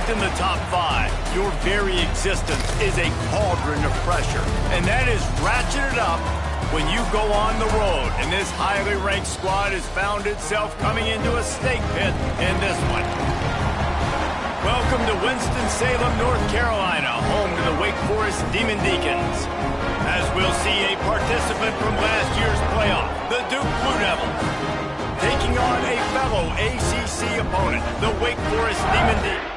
Ranked in the top 5, your very existence is a cauldron of pressure. And that is ratcheted up when you go on the road. And this highly ranked squad has found itself coming into a snake pit in this one. Welcome to Winston-Salem, North Carolina, home to the Wake Forest Demon Deacons. As we'll see a participant from last year's playoff, the Duke Blue Devils, taking on a fellow ACC opponent, the Wake Forest Demon Deacons.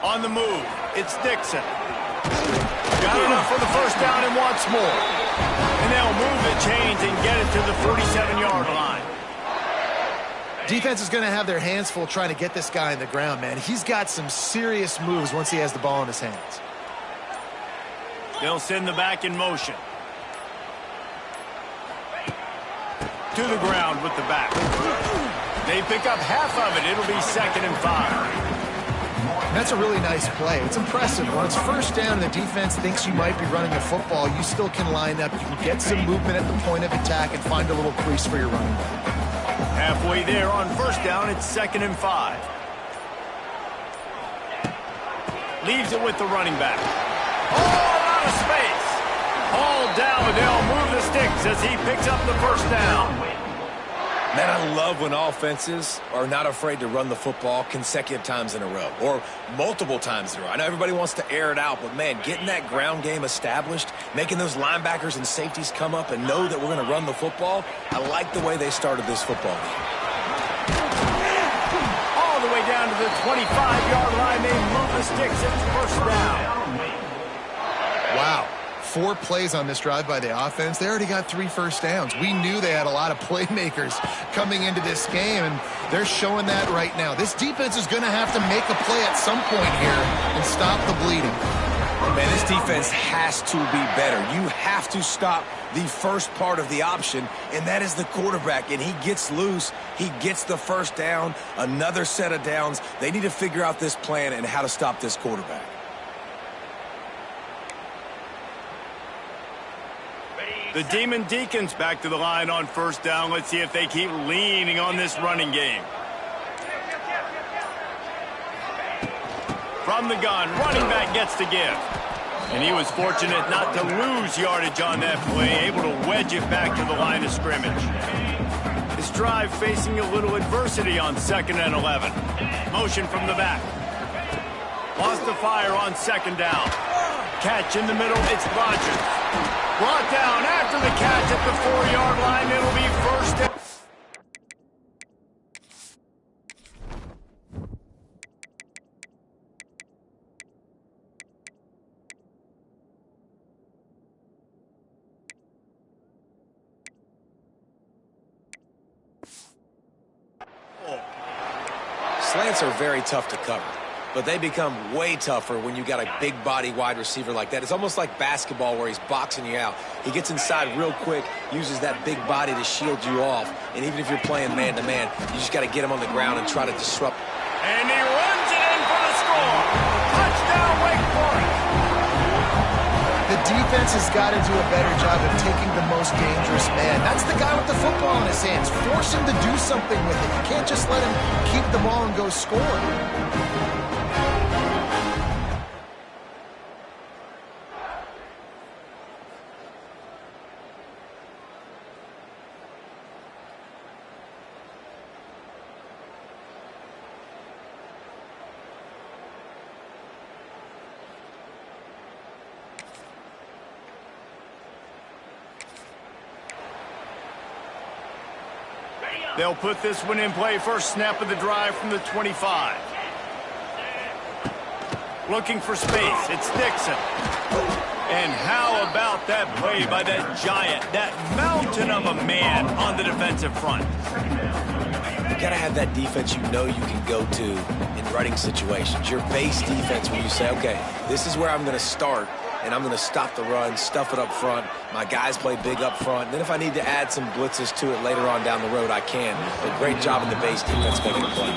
On the move, it's Dixon. Got enough for the first down and wants more. And they'll move the chains and get it to the 47-yard line. Defense is going to have their hands full trying to get this guy on the ground, man. He's got some serious moves once he has the ball in his hands. They'll send the back in motion. To the ground with the back. They pick up half of it. It'll be 2nd and 5. That's a really nice play. It's impressive. When it's first down and the defense thinks you might be running the football, you still can line up. You can get some movement at the point of attack and find a little crease for your running back. Halfway there on first down, it's 2nd and 5. Leaves it with the running back. Oh, out of space. Hauled down, but they'll move the sticks as he picks up the first down. Man, I love when offenses are not afraid to run the football consecutive times in a row or multiple times in a row. I know everybody wants to air it out, but, man, getting that ground game established, making those linebackers and safeties come up and know that we're going to run the football, I like the way they started this football game. All the way down to the 25-yard line. They move the sticks. It's first down. Wow. 4 plays on this drive by the offense. They already got 3 first downs. We knew they had a lot of playmakers coming into this game, and they're showing that right now. This defense is going to have to make a play at some point here and stop the bleeding. Man, this defense has to be better. You have to stop the first part of the option, and that is the quarterback. And he gets loose. He gets the first down, another set of downs. They need to figure out this plan and how to stop this quarterback. The Demon Deacons back to the line on first down. Let's see if they keep leaning on this running game. From the gun, running back gets to give. And he was fortunate not to lose yardage on that play, able to wedge it back to the line of scrimmage. This drive facing a little adversity on 2nd and 11. Motion from the back. Lost the fire on 2nd down. Catch in the middle, it's Rodgers. Brought down after the catch at the 4-yard line. It'll be first down. Slants are very tough to cover, but they become way tougher when you got a big body wide receiver like that. It's almost like basketball where he's boxing you out. He gets inside real quick, uses that big body to shield you off. And even if you're playing man-to-man, you just got to get him on the ground and try to disrupt. And he runs it in for the score. Touchdown, Wake Forest. The defense has got to do a better job of taking the most dangerous man. That's the guy with the football in his hands. Force him to do something with it. You can't just let him keep the ball and go score. They'll put this one in play. First snap of the drive from the 25. Looking for space. It's Dixon. And how about that play by that giant, that mountain of a man on the defensive front? You got to have that defense you know you can go to in running situations. Your base defense where you say, okay, this is where I'm going to start, and I'm going to stop the run, stuff it up front. My guys play big up front. And then if I need to add some blitzes to it later on down the road, I can. But great job in the base defense making a play.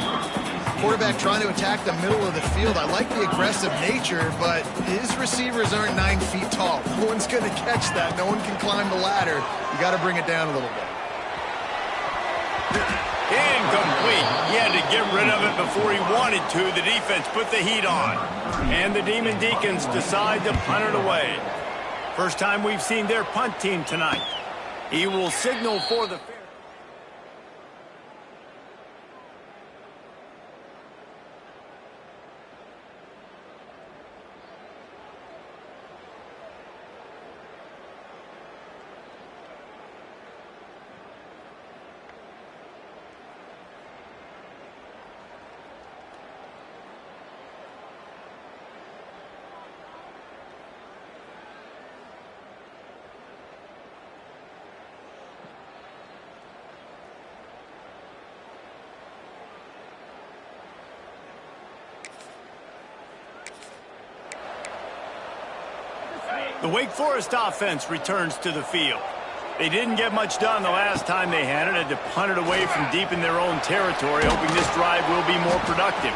Quarterback trying to attack the middle of the field. I like the aggressive nature, but his receivers aren't 9 feet tall. No one's going to catch that. No one can climb the ladder. You got to bring it down a little bit. Incomplete. He had to get rid of it before he wanted to. The defense put the heat on. And the Demon Deacons decide to punt it away. First time we've seen their punt team tonight. He will signal for the... The Wake Forest offense returns to the field. They didn't get much done the last time they had it. Had to punt it away from deep in their own territory, hoping this drive will be more productive.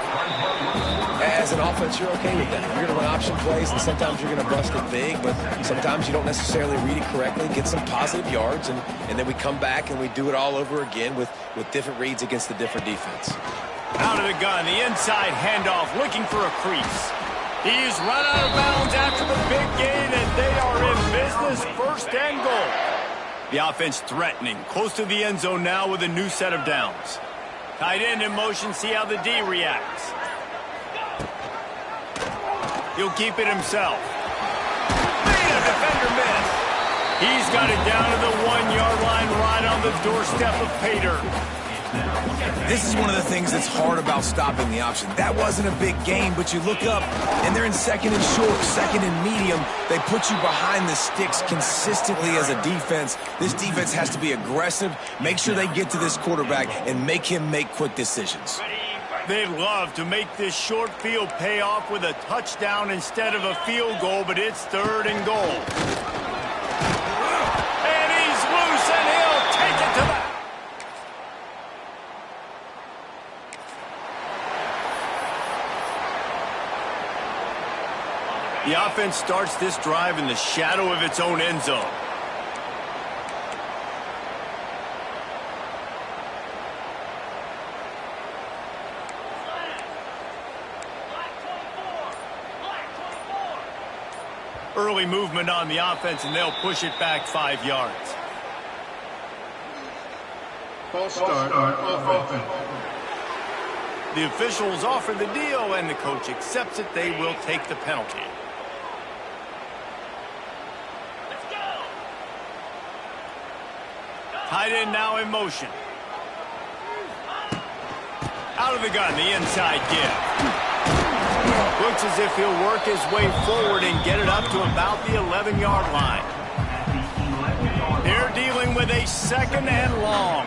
As an offense, you're okay with that. You're going to run option plays, and sometimes you're going to bust it big, but sometimes you don't necessarily read it correctly, get some positive yards, and then we come back and we do it all over again with different reads against the different defense. Out of the gun, the inside handoff, looking for a crease. He's run out of bounds after the big gain, and they are in business, 1st and goal. The offense threatening, close to the end zone now with a new set of downs. Tight end in motion, see how the D reacts. He'll keep it himself. Made a defender miss. He's got it down to the 1-yard line, right on the doorstep of Pater. This is one of the things that's hard about stopping the option. That wasn't a big gain, but you look up, and they're in 2nd and short, 2nd and medium. They put you behind the sticks consistently as a defense. This defense has to be aggressive, make sure they get to this quarterback, and make him make quick decisions. They'd love to make this short field pay off with a touchdown instead of a field goal, but it's 3rd and goal. And he's loose, and he'll take it to the... The offense starts this drive in the shadow of its own end zone. Early movement on the offense, and they'll push it back 5 yards. False start on offense. The officials offer the deal, and the coach accepts it. They will take the penalty. Tight end now in motion. Out of the gun, the inside give. Looks as if he'll work his way forward and get it up to about the 11-yard line. They're dealing with a 2nd and long.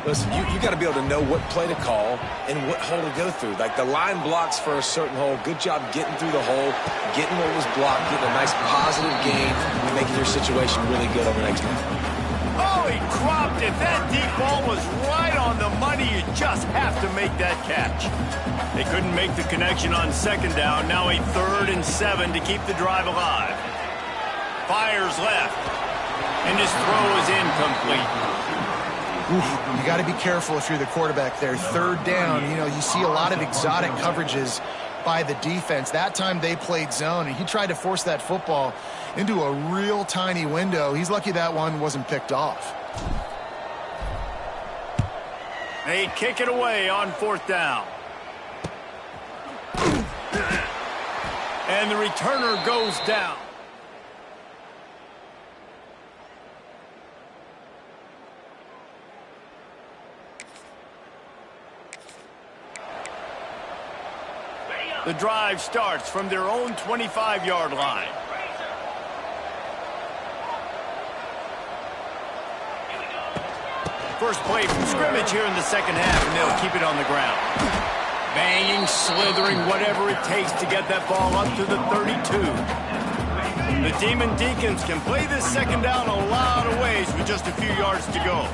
Listen, you got to be able to know what play to call and what hole to go through. Like the line blocks for a certain hole. Good job getting through the hole, getting what was blocked, getting a nice positive gain, and making your situation really good on the next one. Oh, he dropped it. That deep ball was right on the money. You just have to make that catch. They couldn't make the connection on 2nd down. Now a 3rd and 7 to keep the drive alive. Fires left. And his throw is incomplete. Oof, you got to be careful if you're the quarterback there. 3rd down, you know, you see a lot of exotic coverages by the defense. That time they played zone, and he tried to force that football into a real tiny window. He's lucky that one wasn't picked off. They kick it away on 4th down. And the returner goes down. The drive starts from their own 25-yard line. first play from scrimmage here in the second half, and they'll keep it on the ground. Banging, slithering, whatever it takes to get that ball up to the 32. The Demon Deacons can play this second down a lot of ways with just a few yards to go.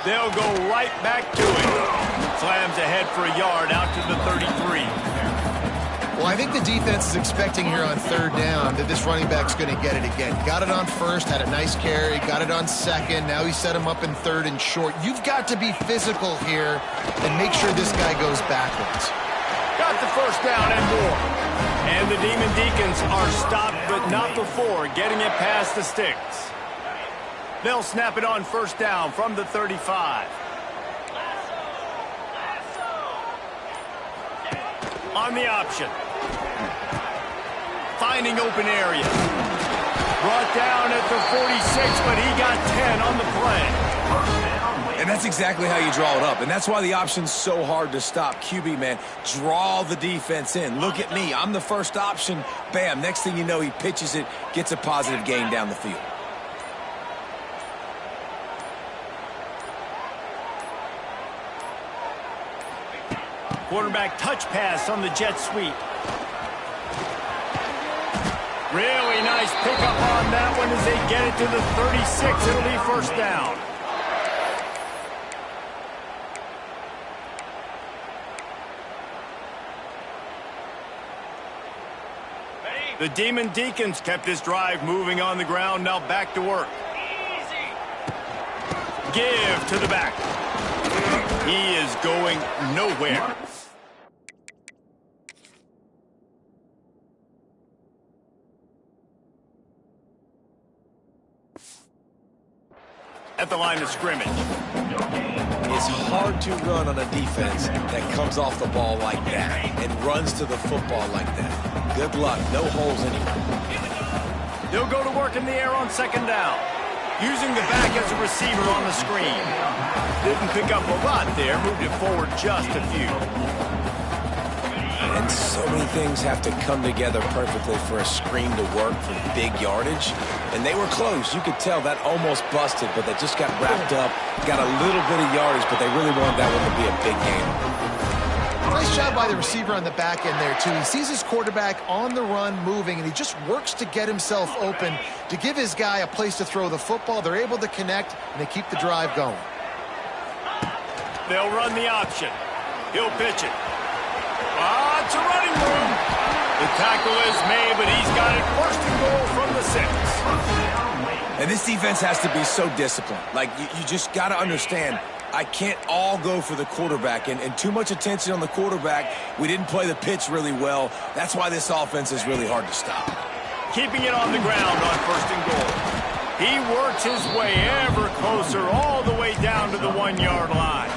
They'll go right back to it. Slams ahead for a yard out to the 33. Well, I think the defense is expecting here on third down that this running back's going to get it again. Got it on first, had a nice carry, got it on second. Now he set him up in third and short. You've got to be physical here and make sure this guy goes backwards. Got the first down and more. And the Demon Deacons are stopped, but not before getting it past the sticks. They'll snap it on first down from the 35. On the option. Finding open area. Brought down at the 46, but he got 10 on the play. And that's exactly how you draw it up. And that's why the option's so hard to stop. QB, man, draw the defense in. Look at me. I'm the first option. Bam. Next thing you know, he pitches it, gets a positive gain down the field. Quarterback touch pass on the jet sweep. Really nice pickup on that one as they get it to the 36. It'll be first down. The Demon Deacons kept this drive moving on the ground. Now back to work. Give to the back. He is going nowhere. At the line of scrimmage. It's hard to run on a defense that comes off the ball like that and runs to the football like that. Good luck. No holes anywhere. They'll go to work in the air on second down. Using the back as a receiver on the screen. Didn't pick up a lot there. Moved it forward just a few. And so many things have to come together perfectly for a screen to work for big yardage. And they were close. You could tell that almost busted, but they just got wrapped up, got a little bit of yardage, but they really wanted that one to be a big game. Nice job by the receiver on the back end there, too. He sees his quarterback on the run moving, and he just works to get himself open to give his guy a place to throw the football. They're able to connect, and they keep the drive going. They'll run the option. He'll pitch it. It's a running room. The tackle is made, but he's got it first and goal from the 6. And this defense has to be so disciplined. Like, you just got to understand, I can't all go for the quarterback. And too much attention on the quarterback. We didn't play the pitch really well. That's why this offense is really hard to stop. Keeping it on the ground on first and goal. He works his way ever closer all the way down to the 1-yard line.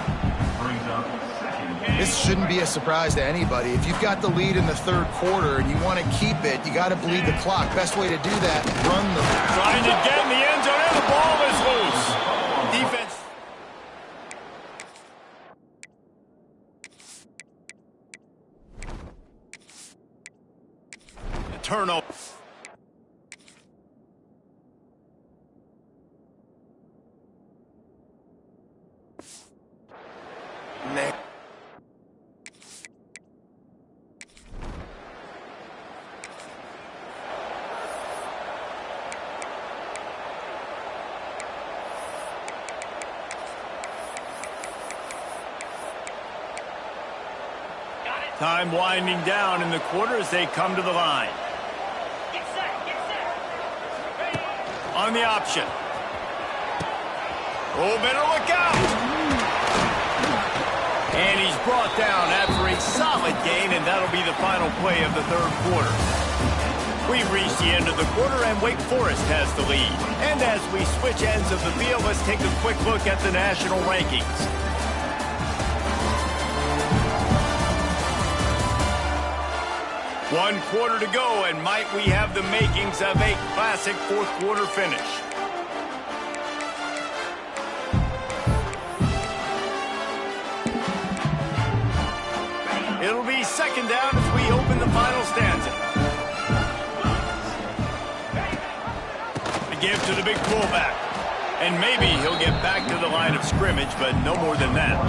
This shouldn't be a surprise to anybody. If you've got the lead in the third quarter and you want to keep it, you got to bleed the clock. Best way to do that, run the... Trying to get in the end zone, and the ball is loose. Defense. The turnover. Next. Time winding down in the quarter as they come to the line. On the option. Oh, better look out. And he's brought down after a solid gain, and that'll be the final play of the third quarter. We've reached the end of the quarter, and Wake Forest has the lead. And as we switch ends of the field, let's take a quick look at the national rankings. One quarter to go, and might we have the makings of a classic fourth quarter finish. It'll be second down as we open the final stanza. The give to the big fullback. And maybe he'll get back to the line of scrimmage, but no more than that.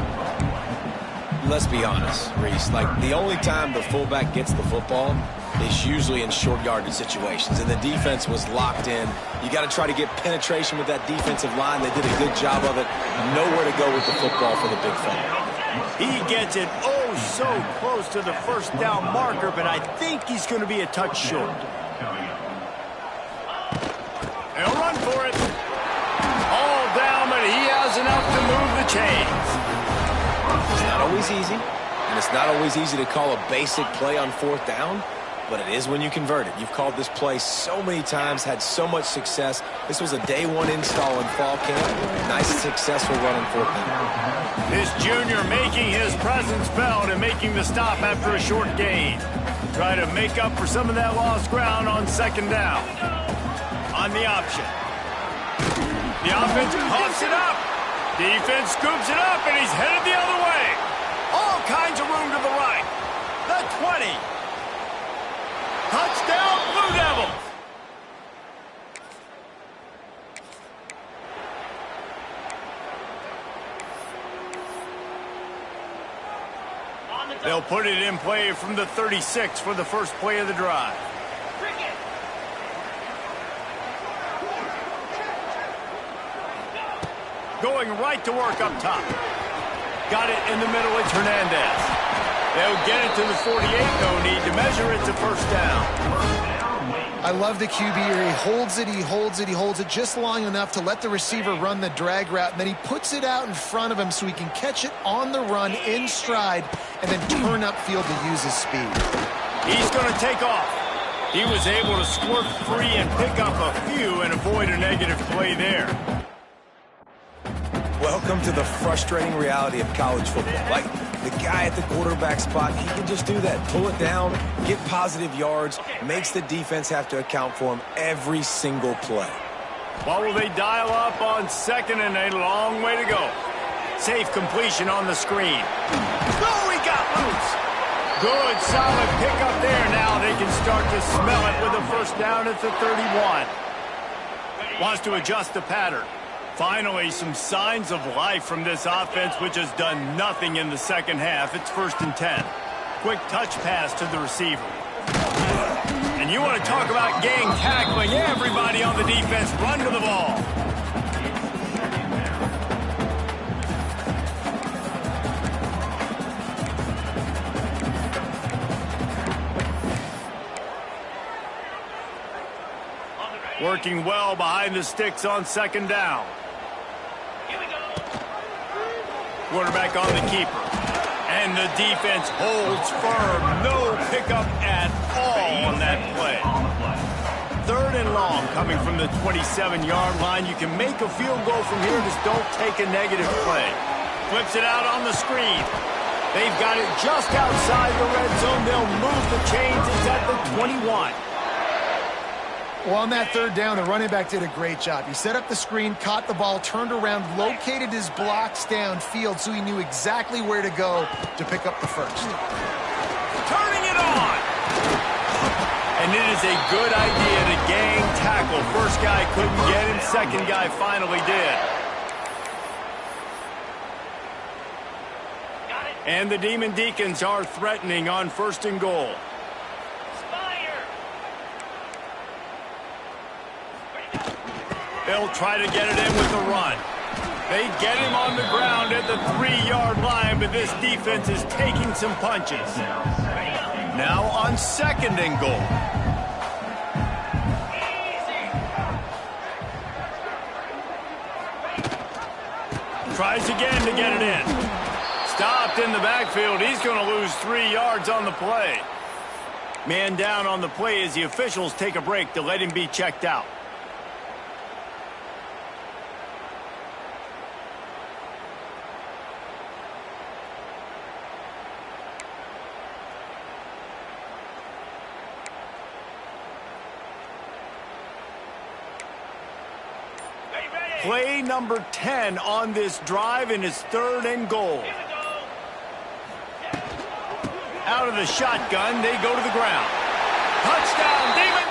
Let's be honest, Reese. Like, the only time the fullback gets the football is usually in short yardage situations, and the defense was locked in. You got to try to get penetration with that defensive line. They did a good job of it. Nowhere to go with the football for the big fella. He gets it oh so close to the first down marker, but I think he's going to be a touch short. They'll run for it. All down, but he has enough to move the chains. It's not always easy, and it's not always easy to call a basic play on fourth down, but it is when you convert it. You've called this play so many times, had so much success. This was a day one install in fall camp. Nice, successful run on fourth down. This junior making his presence felt and making the stop after a short gain. Try to make up for some of that lost ground on second down. On the option. The offense puffs it up. Defense scoops it up, and he's headed the other way. All kinds of room to the right. The 20. Touchdown, Blue Devils. They'll put it in play from the 36 for the first play of the drive. Going right to work up top. Got it in the middle, it's Hernandez. They'll get it to the 48, no need to measure it to first down. I love the QB here. He holds it, he holds it, he holds it just long enough to let the receiver run the drag route, and then he puts it out in front of him so he can catch it on the run in stride and then turn upfield to use his speed. He's going to take off. He was able to squirt free and pick up a few and avoid a negative play there. Welcome to the frustrating reality of college football. Like, the guy at the quarterback spot, he can just do that. Pull it down, get positive yards, makes the defense have to account for him every single play. What will they dial up on second and a long way to go? Safe completion on the screen. Oh, he got loose. Good, solid pickup there. Now they can start to smell it with a first down at the 31. Wants to adjust the pattern. Finally, some signs of life from this offense, which has done nothing in the second half. It's 1st and 10. Quick touch pass to the receiver. And you want to talk about gang tackling. Everybody on the defense run to the ball. Working well behind the sticks on second down. Quarterback on the keeper. And the defense holds firm. No pickup at all on that play. 3rd and long coming from the 27-yard line. You can make a field goal from here. Just don't take a negative play. Flips it out on the screen. They've got it just outside the red zone. They'll move the chains. It's at the 21. Well, on that 3rd down, the running back did a great job. He set up the screen, caught the ball, turned around, located his blocks downfield so he knew exactly where to go to pick up the first. Turning it on! And it is a good idea to gang tackle. First guy couldn't get him, second guy finally did. And the Demon Deacons are threatening on 1st and goal. They'll try to get it in with the run. They get him on the ground at the 3-yard line, but this defense is taking some punches. Now on 2nd and goal. Tries again to get it in. Stopped in the backfield. He's going to lose 3 yards on the play. Man down on the play as the officials take a break to let him be checked out. Play number 10 on this drive, and it's 3rd and goal. Out of the shotgun, they go to the ground. Touchdown, Demon!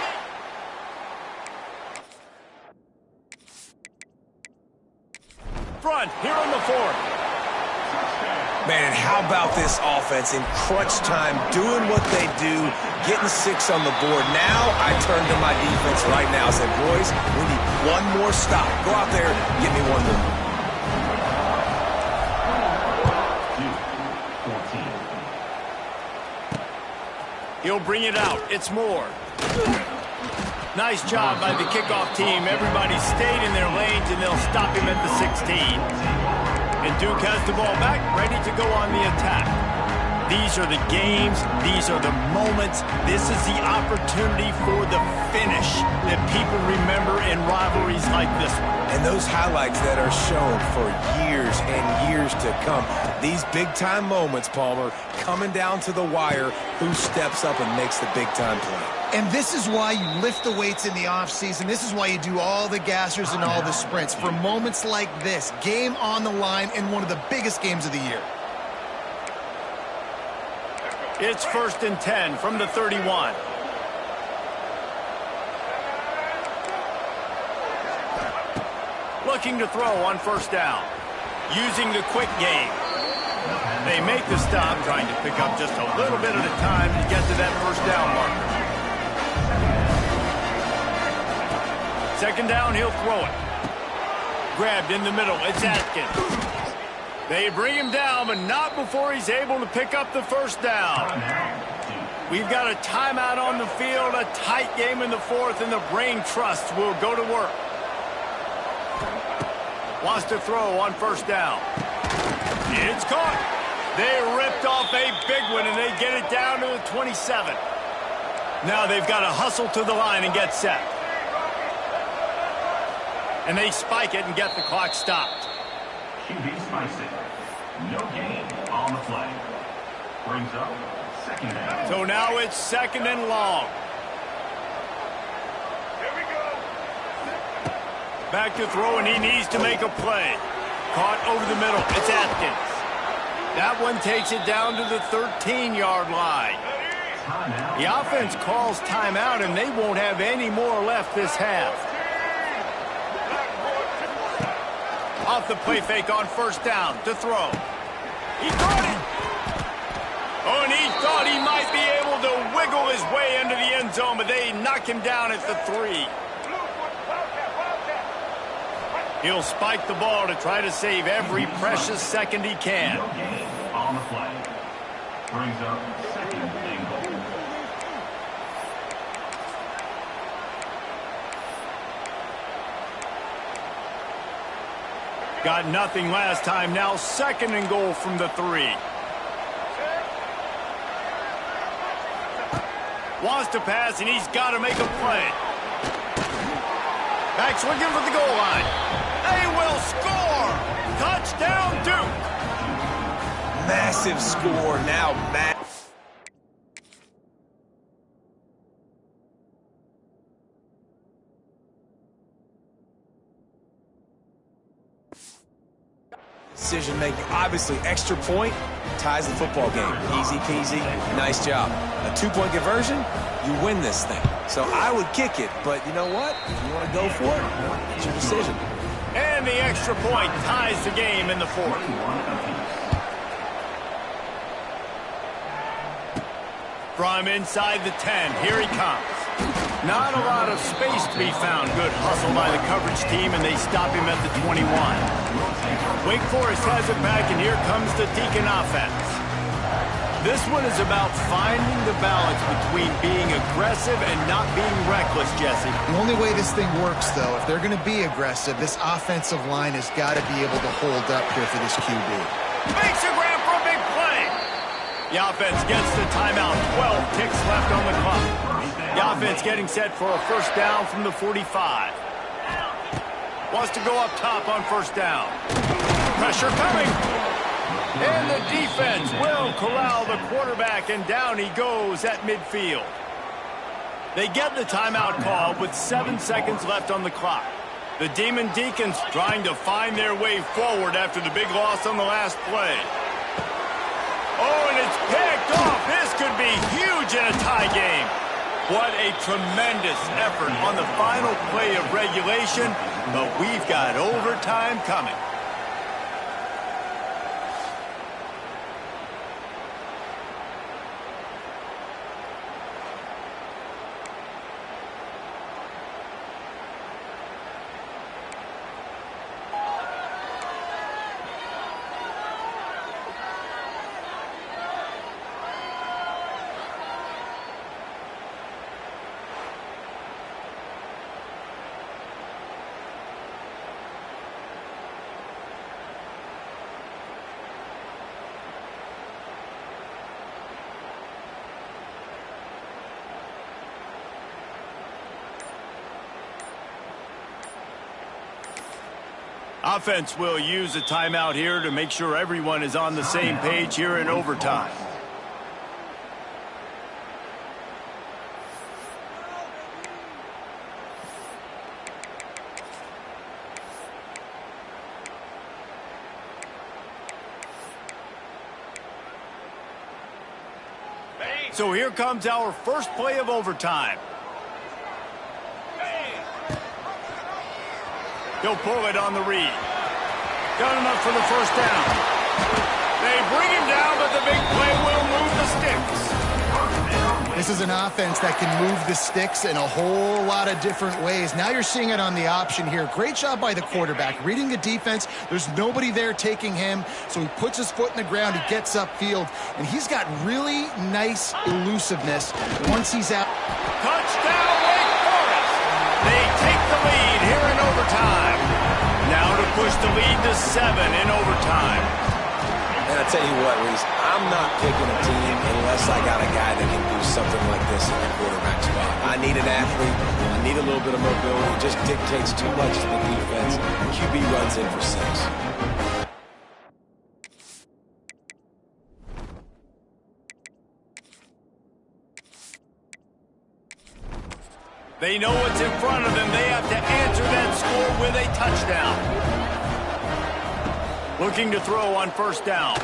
How about this offense in crunch time, doing what they do, getting 6 on the board? Now I turn to my defense right now and say, boys, we need one more stop. Go out there, get me one more. He'll bring it out. It's Moore. Nice job by the kickoff team. Everybody stayed in their lanes, and they'll stop him at the 16. And Duke has the ball back, ready to go on the attack. These are the games. These are the moments. This is the opportunity for the finish that people remember in rivalries like this one. And those highlights that are shown for years and years to come. These big-time moments, Palmer, coming down to the wire, who steps up and makes the big-time play. And this is why you lift the weights in the offseason. This is why you do all the gassers and all the sprints. For moments like this, game on the line in one of the biggest games of the year. It's 1st and 10 from the 31. Looking to throw on 1st down. Using the quick game. They make the stop, trying to pick up just a little bit at a time to get to that 1st down marker. 2nd down, he'll throw it. Grabbed in the middle, it's Atkins. They bring him down, but not before he's able to pick up the 1st down. We've got a timeout on the field, a tight game in the 4th, and the brain trust will go to work. Wants to throw on 1st down. It's caught. They ripped off a big one, and they get it down to the 27. Now they've got to hustle to the line and get set. And they spike it and get the clock stopped. QB spikes it. No gain on the play. Brings up 2nd down. So now it's 2nd and long. Here we go. Back to throw, and he needs to make a play. Caught over the middle. It's Atkins. That one takes it down to the 13-yard line. The offense calls timeout, and they won't have any more left this half. Off the play fake on 1st down to throw. He caught it. Oh, and he thought he might be able to wiggle his way into the end zone, but they knock him down at the 3. He'll spike the ball to try to save every precious second he can. No gain on the play. Brings up 2nd and goal. Got nothing last time. Now 2nd and goal from the 3. Wants to pass, and he's got to make a play. Back swinging for the goal line. They will score. Touchdown, Duke. Massive score now, Matt. Decision making, obviously, extra point ties the football game. Easy peasy, nice job. A 2-point conversion, you win this thing. So I would kick it, but you know what? If you want to go for it, it's your decision. And the extra point ties the game in the 4th. From inside the 10, here he comes. Not a lot of space to be found. Good hustle by the coverage team, and they stop him at the 21. Wake Forest has it back, and here comes the Deacon offense. This one is about finding the balance between being aggressive and not being reckless, Jesse. The only way this thing works, though, if they're going to be aggressive, this offensive line has got to be able to hold up here for this QB. Makes a grab for a big play. The offense gets the timeout. 12 ticks left on the clock. The offense getting set for a 1st down from the 45. Wants to go up top on 1st down. Pressure coming. And the defense will corral the quarterback, and down he goes at midfield. They get the timeout call with 7 seconds left on the clock. The Demon Deacons trying to find their way forward after the big loss on the last play. Oh, and it's picked off. This could be huge in a tie game. What a tremendous effort on the final play of regulation, but we've got overtime coming. Offense will use a timeout here to make sure everyone is on the same page here in overtime. So here comes our first play of overtime. He'll pull it on the read. Got enough for the first down. They bring him down, but the big play will move the sticks. This is an offense that can move the sticks in a whole lot of different ways. Now you're seeing it on the option here. Great job by the quarterback. Reading the defense, there's nobody there taking him, so he puts his foot in the ground, he gets upfield, and he's got really nice elusiveness once he's out. Touchdown, Wake Forest! They take the lead here in overtime. Now to push the lead to 7 in overtime. And I tell you what, Reese, I'm not picking a team unless I got a guy that can do something like this in the quarterback spot. I need an athlete. I need a little bit of mobility. It just dictates too much to the defense. QB runs in for 6. They know what's in front of them. They have to answer that score with a touchdown. Looking to throw on first down.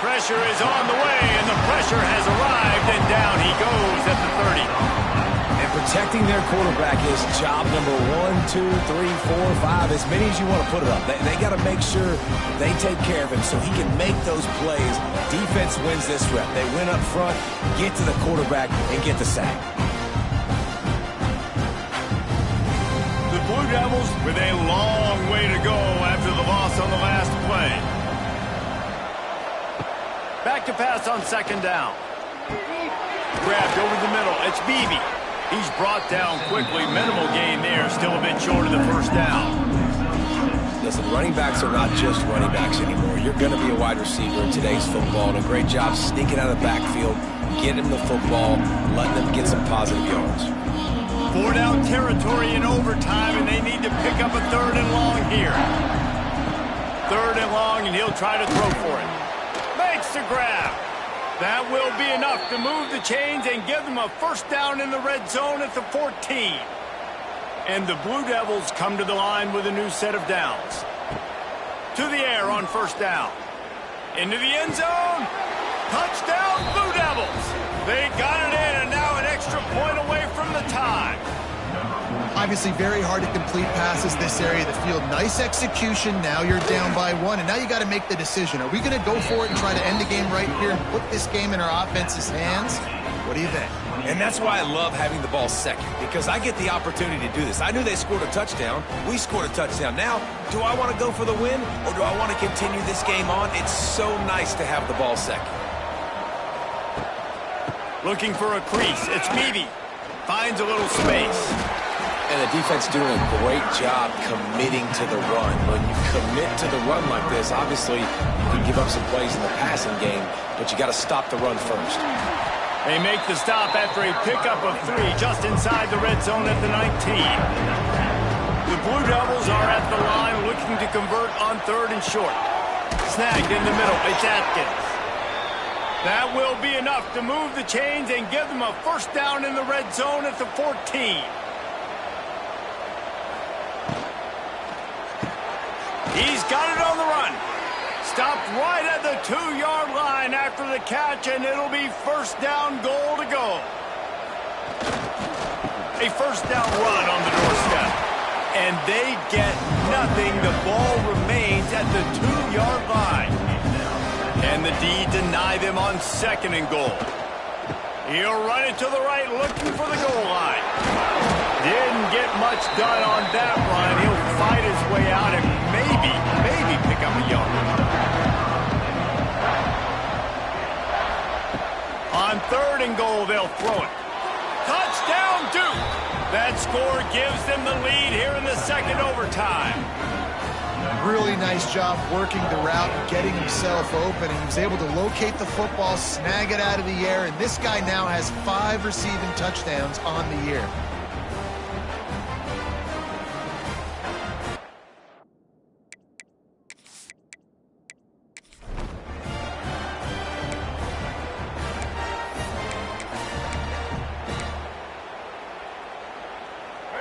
Pressure is on the way, and the pressure has arrived, and down he goes at the 30. And protecting their quarterback is job number 1, 2, 3, 4, 5, as many as you want to put it up. They got to make sure they take care of him so he can make those plays. Defense wins this rep. They win up front, get to the quarterback, and get the sack. The Blue Devils with a long way to go after the loss on the last play. Back to pass on second down. Grabbed over the middle. It's Beebe. He's brought down quickly. Minimal gain there. Still a bit short of the first down. Listen, running backs are not just running backs anymore. You're going to be a wide receiver in today's football, and a great job sneaking out of the backfield, getting them the football, letting them get some positive yards. 4-down territory in overtime, and they need to pick up a 3rd and long here. 3rd and long, and he'll try to throw for it. Makes the grab. That will be enough to move the chains and give them a first down in the red zone at the 14. And the Blue Devils come to the line with a new set of downs. To the air on first down. Into the end zone. Touchdown, Blue Devils. They got it in, and now an extra point away from the tie. Obviously very hard to complete passes this area of the field. Nice execution. Now you're down by 1, and now you got to make the decision. Are we going to go for it and try to end the game right here and put this game in our offense's hands? What do you think? And that's why I love having the ball second, because I get the opportunity to do this. I knew they scored a touchdown. We scored a touchdown. Now, do I want to go for the win, or do I want to continue this game on? It's so nice to have the ball second. Looking for a crease. It's Beebe. Finds a little space. And the defense doing a great job committing to the run. When you commit to the run like this, obviously you can give up some plays in the passing game, but you got to stop the run first. They make the stop after a pickup of 3 just inside the red zone at the 19. The Blue Devils are at the line looking to convert on 3rd and short. Snagged in the middle. It's Atkins. That will be enough to move the chains and give them a first down in the red zone at the 14. He's got it on the run. Stopped right at the 2-yard line after the catch, and it'll be first down goal to go. A first down run on the doorstep. And they get nothing. The ball remains at the 2-yard line. And the D deny them on 2nd and goal. He'll run it to the right, looking for the goal line. Didn't get much done on that run. He'll fight his way out and maybe pick up a yard. On 3rd and goal, they'll throw it. Touchdown, Duke! That score gives them the lead here in the 2nd overtime. Really nice job working the route and getting himself open, and he was able to locate the football, snag it out of the air, and this guy now has 5 receiving touchdowns on the year.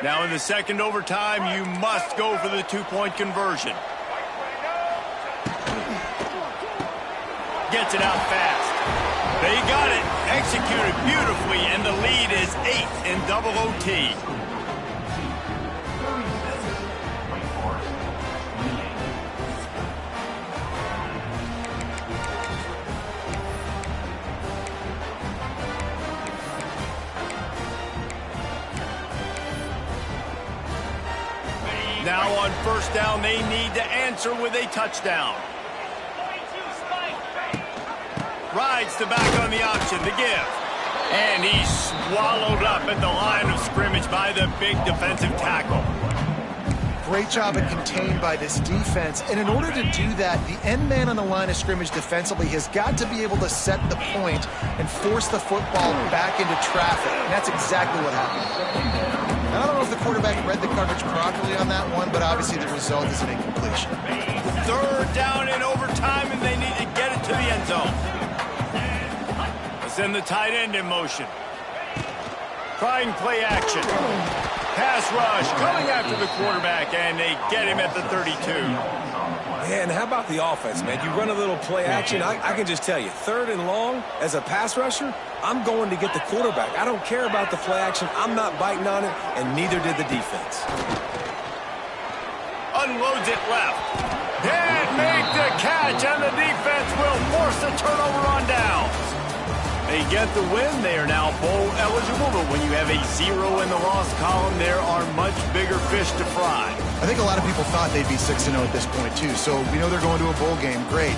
Now in the second overtime, you must go for the two-point conversion. Gets it out fast. They got it. Executed beautifully, and the lead is 8 in double OT. Now on first down, they need to answer with a touchdown. Rides to back on the option to give. And he's swallowed up at the line of scrimmage by the big defensive tackle. Great job at contained by this defense. And in order to do that, the end man on the line of scrimmage defensively has got to be able to set the point and force the football back into traffic. And that's exactly what happened. I don't know if the quarterback read the coverage properly on that one, but obviously the result is an incompletion. Third down in overtime, and they need to get it to the end zone. Send the tight end in motion. Trying play action. Pass rush coming after the quarterback, and they get him at the 32. Man, how about the offense, man? You run a little play action. I can just tell you, third and long, as a pass rusher, I'm going to get the quarterback. I don't care about the play action. I'm not biting on it, and neither did the defense. Unloads it left. Can't make the catch, and the defense will force a turnover on downs. They get the win. They are now bowl eligible, but when you have a 0 in the loss column, there are much bigger fish to fry. I think a lot of people thought they'd be 6-0 at this point, too. So we know they're going to a bowl game. Great.